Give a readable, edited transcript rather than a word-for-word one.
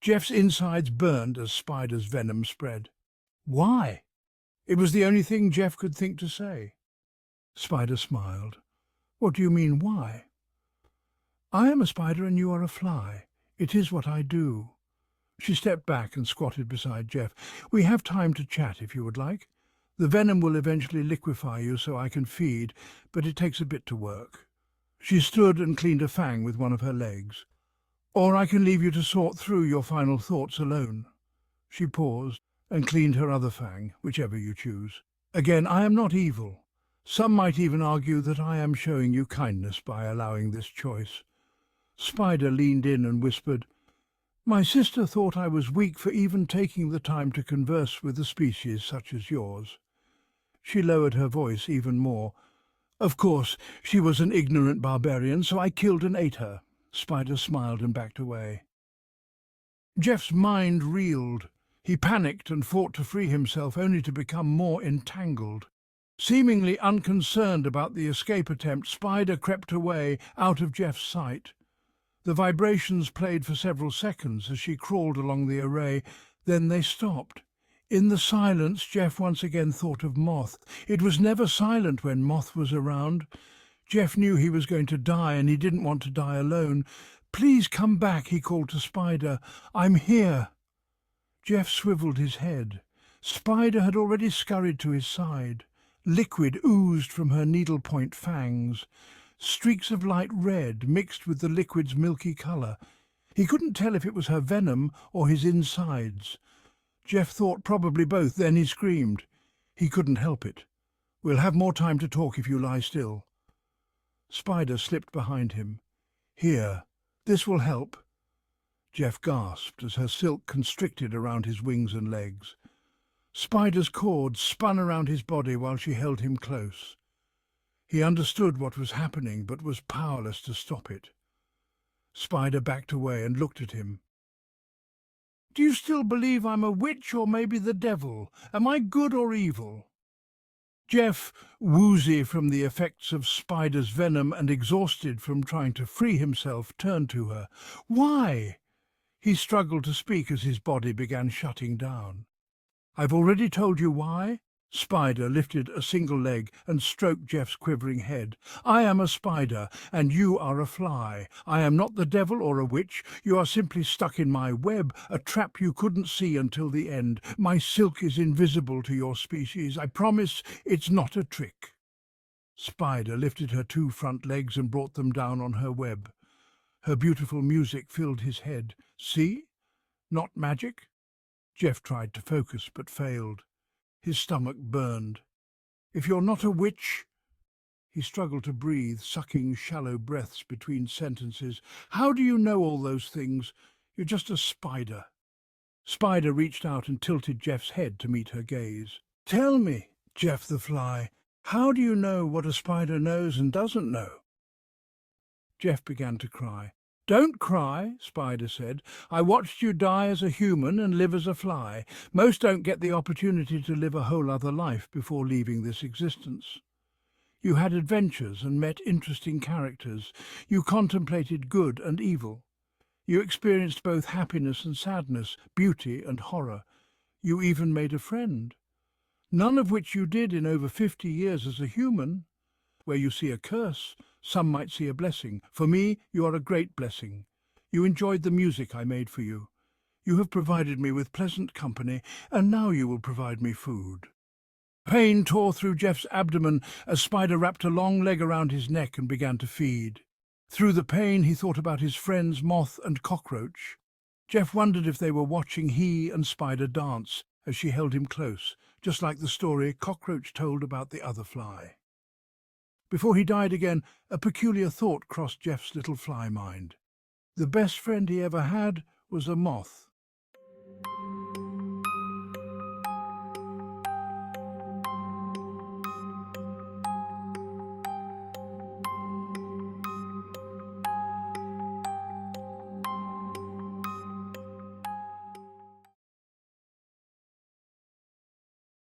Jeff's insides burned as Spider's venom spread. Why? It was the only thing Jeff could think to say. Spider smiled. What do you mean, why? I am a spider and you are a fly. It is what I do. She stepped back and squatted beside Jeff. We have time to chat if you would like. The venom will eventually liquefy you so I can feed, but it takes a bit to work. She stood and cleaned a fang with one of her legs. Or I can leave you to sort through your final thoughts alone. She paused and cleaned her other fang, whichever you choose. Again, I am not evil. Some might even argue that I am showing you kindness by allowing this choice. Spider leaned in and whispered, My sister thought I was weak for even taking the time to converse with a species such as yours. She lowered her voice even more. Of course, she was an ignorant barbarian, so I killed and ate her. Spider smiled and backed away. Jeff's mind reeled. He panicked and fought to free himself, only to become more entangled. Seemingly unconcerned about the escape attempt, Spider crept away, out of Jeff's sight. The vibrations played for several seconds as she crawled along the array, then they stopped. In the silence, Jeff once again thought of Moth. It was never silent when Moth was around. Jeff knew he was going to die, and he didn't want to die alone. Please come back, he called to Spider. I'm here. Jeff swiveled his head. Spider had already scurried to his side. Liquid oozed from her needle-point fangs. Streaks of light red mixed with the liquid's milky colour. He couldn't tell if it was her venom or his insides. Jeff thought probably both, then he screamed. He couldn't help it. We'll have more time to talk if you lie still. Spider slipped behind him. Here, this will help. Jeff gasped as her silk constricted around his wings and legs. Spider's cord spun around his body while she held him close. He understood what was happening, but was powerless to stop it. Spider backed away and looked at him. Do you still believe I'm a witch or maybe the devil? Am I good or evil? Jeff, woozy from the effects of Spider's venom and exhausted from trying to free himself, turned to her. Why? He struggled to speak as his body began shutting down. I've already told you why. Spider lifted a single leg and stroked Jeff's quivering head. I am a spider, and you are a fly. I am not the devil or a witch. You are simply stuck in my web, a trap you couldn't see until the end. My silk is invisible to your species. I promise it's not a trick. Spider lifted her two front legs and brought them down on her web. Her beautiful music filled his head. See? Not magic? Jeff tried to focus, but failed. His stomach burned. If you're not a witch... He struggled to breathe, sucking shallow breaths between sentences. How do you know all those things? You're just a spider. Spider reached out and tilted Jeff's head to meet her gaze. Tell me, Jeff the Fly, how do you know what a spider knows and doesn't know? Jeff began to cry. Don't cry, Spider said. I watched you die as a human and live as a fly. Most don't get the opportunity to live a whole other life before leaving this existence. You had adventures and met interesting characters. You contemplated good and evil. You experienced both happiness and sadness, beauty and horror. You even made a friend. None of which you did in over 50 years as a human. Where you see a curse, some might see a blessing. For me, you are a great blessing. You enjoyed the music I made for you. You have provided me with pleasant company, and now you will provide me food. Pain tore through Jeff's abdomen as Spider wrapped a long leg around his neck and began to feed. Through the pain, he thought about his friends Moth and Cockroach. Jeff wondered if they were watching he and Spider dance as she held him close, just like the story Cockroach told about the other fly. Before he died again, a peculiar thought crossed Jeff's little fly mind. The best friend he ever had was a moth.